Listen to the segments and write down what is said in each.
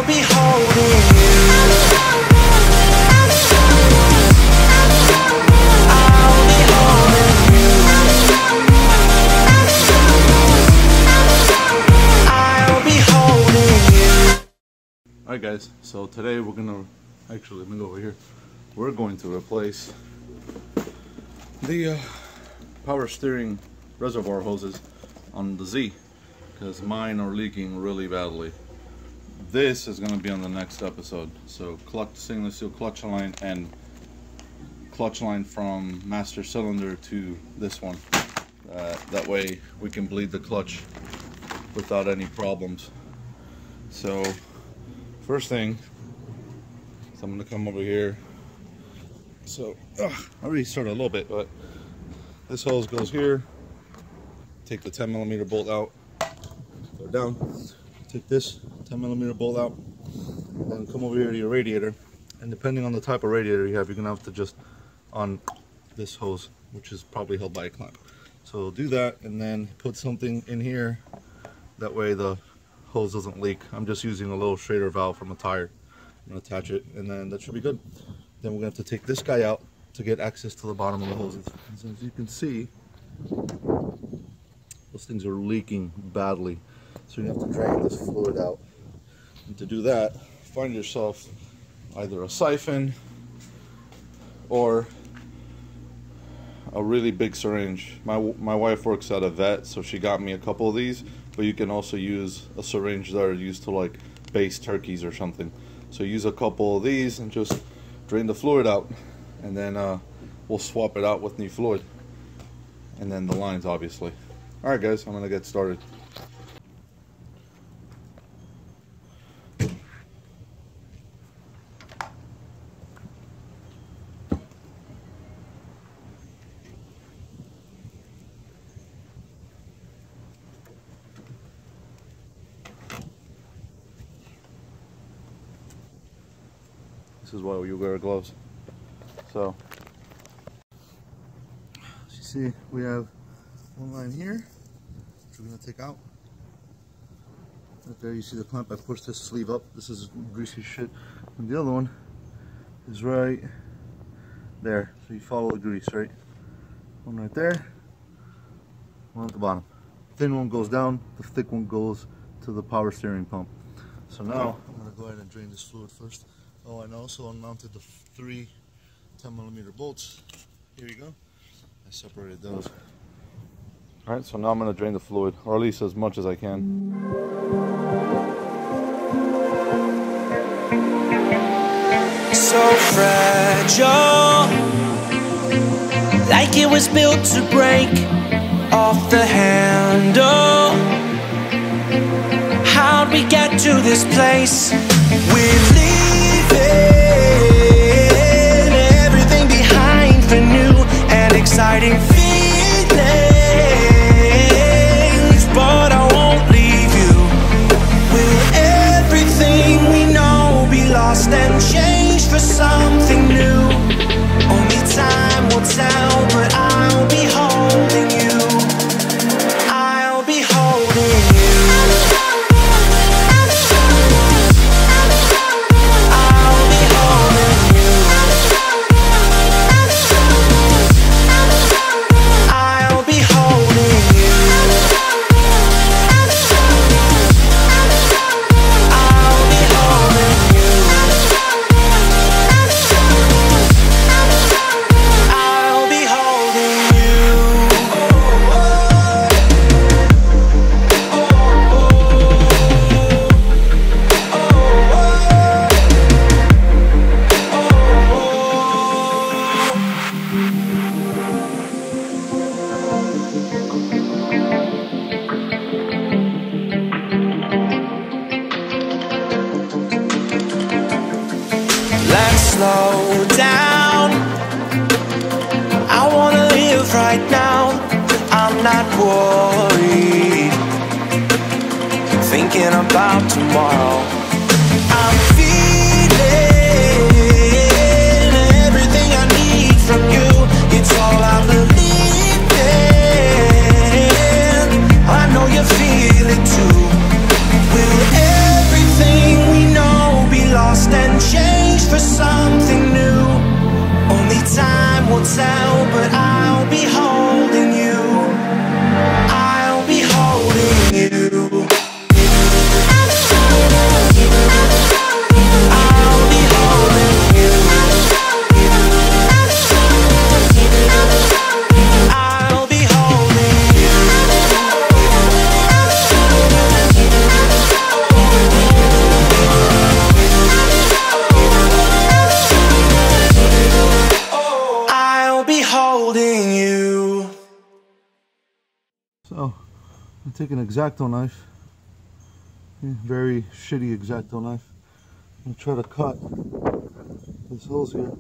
be holding you. I'll be holding you. I'll be holding you. Alright guys, so today we're gonna, actually let me go over here. We're going to replace the power steering reservoir hoses on the Z, because mine are leaking really badly. This is going to be on the next episode. So clutch, stainless steel clutch line and clutch line from master cylinder to this one. That way we can bleed the clutch without any problems. So first thing, so I'm going to come over here. So I already started a little bit, but this hose goes here. Take the 10mm bolt out, go down, take this 10mm bolt out, and then come over here to your radiator. And depending on the type of radiator you have, you're gonna have to just on this hose, which is probably held by a clamp. So do that, and then put something in here. That way the hose doesn't leak. I'm just using a little Schrader valve from a tire. I'm gonna attach it, and then that should be good. Then we're gonna have to take this guy out to get access to the bottom of the hoses. So as you can see, those things are leaking badly, so you have to drain this fluid out. And to do that, find yourself either a siphon or a really big syringe. My wife works at a vet, so she got me a couple of these, but you can also use a syringe that are used to like base turkeys or something. So use a couple of these and just drain the fluid out, and then we'll swap it out with new fluid, and then the lines obviously. Alright guys, I'm gonna get started. This is why you wear gloves. So, as you see, we have one line here, which we're going to take out. Right there, you see the clamp. I pushed this sleeve up. This is greasy shit. And the other one is right there. So you follow the grease, right? One right there, one at the bottom. Thin one goes down, the thick one goes to the power steering pump. So now, I'm going to go ahead and drain this fluid first. Oh, and I also unmounted the 3 10mm bolts. Here you go. I separated those. Alright, so now I'm going to drain the fluid, or at least as much as I can. So fragile, like it was built to break off the handle. How'd we get to this place? We're leaving everything behind for new and exciting feelings, but I won't leave you. Will everything we know be lost and changed for something new? Only time will tell, but I'll be holding you. I'll be holding you. Slow down, I wanna live right now. I'm not worried, thinking about tomorrow. I'm feeling everything I need from you. It's all I believe in. I know you feel it too. Will everything we know I take an X-Acto knife, very shitty X-Acto knife, and try to cut this hose here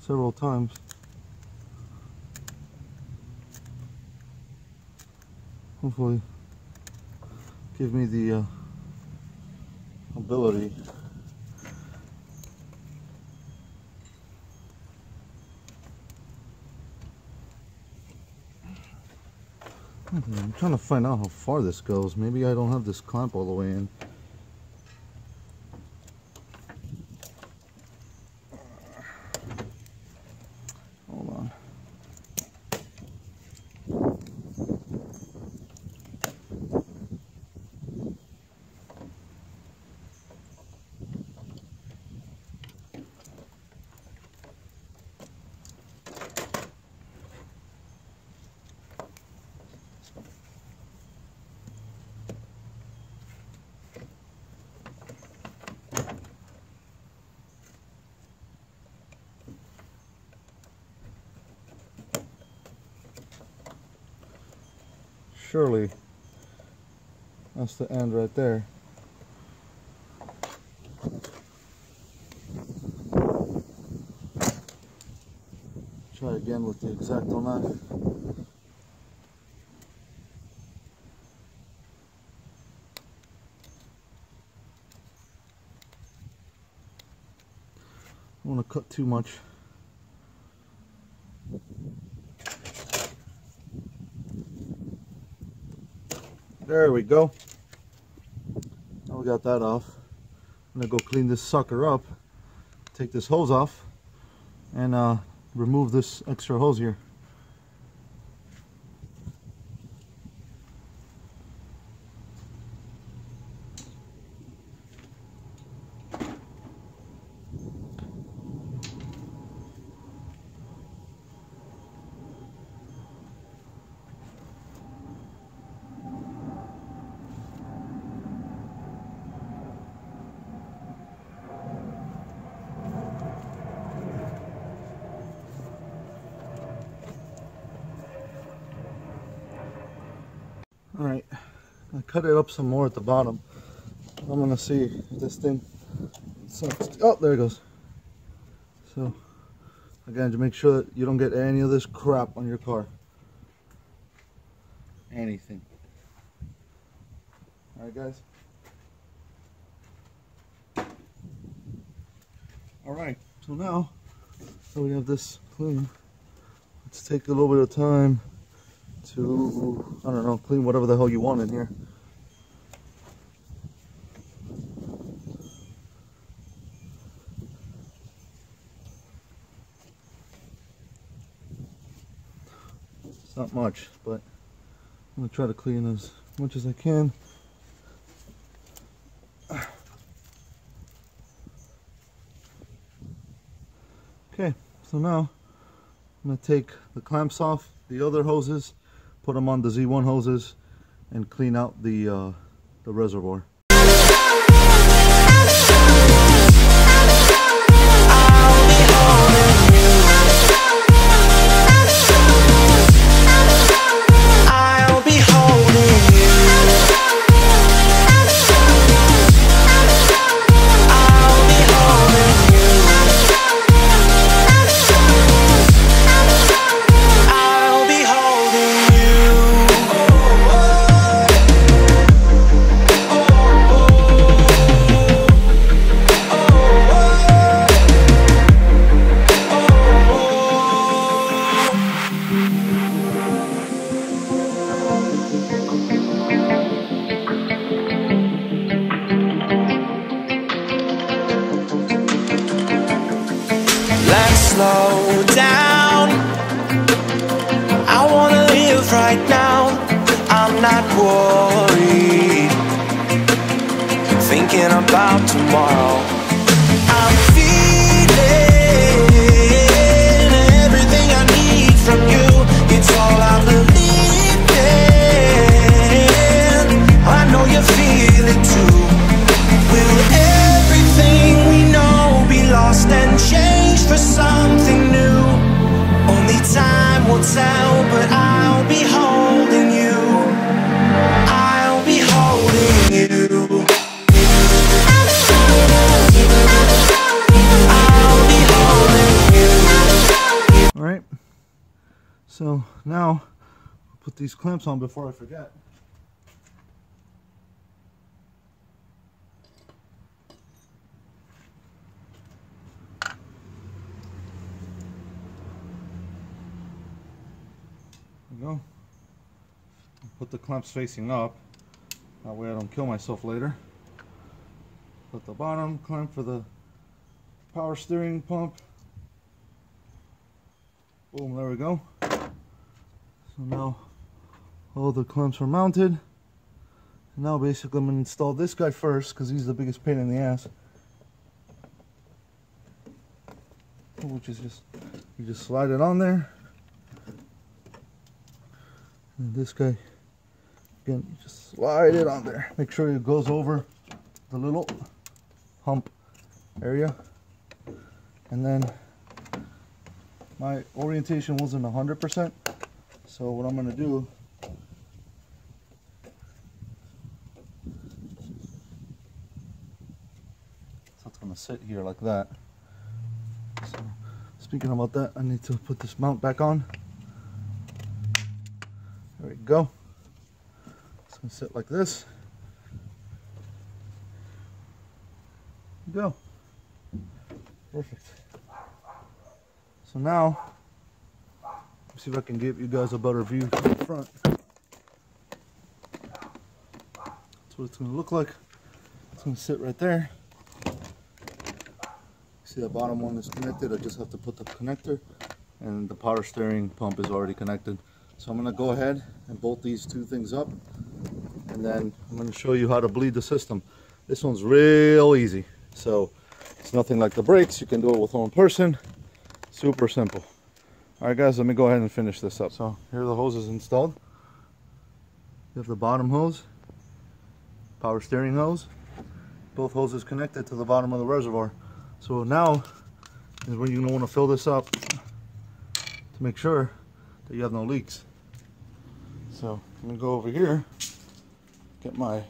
several times. Hopefully give me the ability I'm trying to find out how far this goes. Maybe I don't have this clamp all the way in. Hold on. Surely that's the end right there. Try again with the X-Acto knife. I don't want to cut too much. There we go. Now we got that off. I'm gonna go clean this sucker up, take this hose off, and remove this extra hose here. Alright, I cut it up some more at the bottom. I'm gonna see if this thing, oh, there it goes. So again, to make sure that you don't get any of this crap on your car. Anything. Alright guys. Alright, so now that we have this clean, let's take a little bit of time to, I don't know, clean whatever the hell you want in here. It's not much, but I'm going to try to clean as much as I can. Okay, so now I'm going to take the clamps off the other hoses, put them on the Z1 hoses, and clean out the reservoir. Slow down, I wanna live right now. I'm not worried, thinking about tomorrow. I'm feeling everything I need from you. It's all I believe in. I know you feel it too. Will everything we know be lost and changed for something new? Only time will tell, but I'll be home. So now I'll put these clamps on before I forget. There we go. Put the clamps facing up. That way I don't kill myself later. Put the bottom clamp for the power steering pump. Boom, there we go. So now all the clamps are mounted. And now basically I'm going to install this guy first because he's the biggest pain in the ass. Which is just, you just slide it on there. And this guy, again, you just slide it on there. Make sure it goes over the little hump area. And then my orientation wasn't 100%, so what I'm going to do, so it's going to sit here like that. So speaking about that, I need to put this mount back on. There we go. It's going to sit like this. Go. Perfect. So now, let's see if I can give you guys a better view from the front. That's what it's going to look like. It's going to sit right there. See that bottom one is connected. I just have to put the connector, and the power steering pump is already connected. So I'm going to go ahead and bolt these two things up, and then I'm going to show you how to bleed the system. This one's real easy. So it's nothing like the brakes. You can do it with one person. Super simple. Alright guys, let me go ahead and finish this up. So here are the hoses installed. You have the bottom hose, power steering hose, both hoses connected to the bottom of the reservoir. So now is when you're going to want to fill this up to make sure that you have no leaks. So I'm going to go over here, get my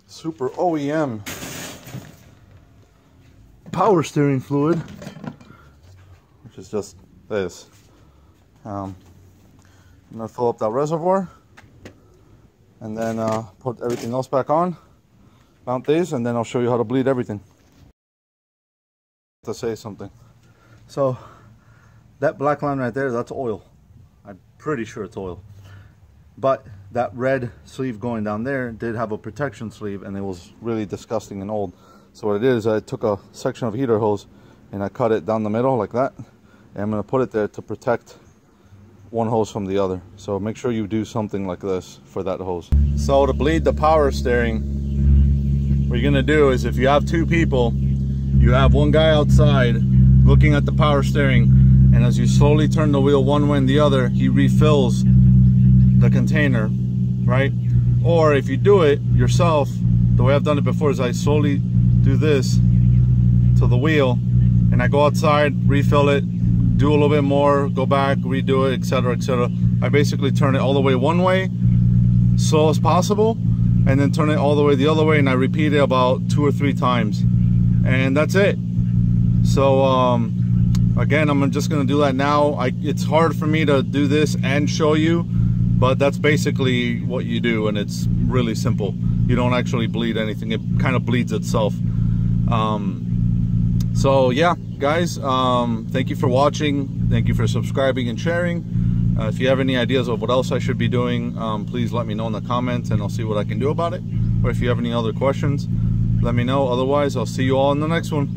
super OEM power steering fluid, which is just this. I'm going to fill up that reservoir and then put everything else back on, mount these, and then I'll show you how to bleed everything. To say something. So that black line right there, that's oil. I'm pretty sure it's oil. But that red sleeve going down there did have a protection sleeve, and it was really disgusting and old. So what it is, I took a section of heater hose and I cut it down the middle like that, and I'm going to put it there to protect one hose from the other. So make sure you do something like this for that hose. So to bleed the power steering, what you're going to do is, if you have two people, you have one guy outside looking at the power steering, and as you slowly turn the wheel one way and the other, he refills the container, right? Or if you do it yourself, the way I've done it before is I slowly do this to the wheel, and I go outside, refill it, do a little bit more, go back, redo it, etc., etc. I basically turn it all the way one way, slow as possible, and then turn it all the way the other way, and I repeat it about 2 or 3 times, and that's it. So again, I'm just going to do that now. It's hard for me to do this and show you, but that's basically what you do, and it's really simple. You don't actually bleed anything. It kind of bleeds itself. So yeah, guys, thank you for watching. Thank you for subscribing and sharing. If you have any ideas of what else I should be doing, please let me know in the comments, and I'll see what I can do about it. Or if you have any other questions, let me know. Otherwise, I'll see you all in the next one.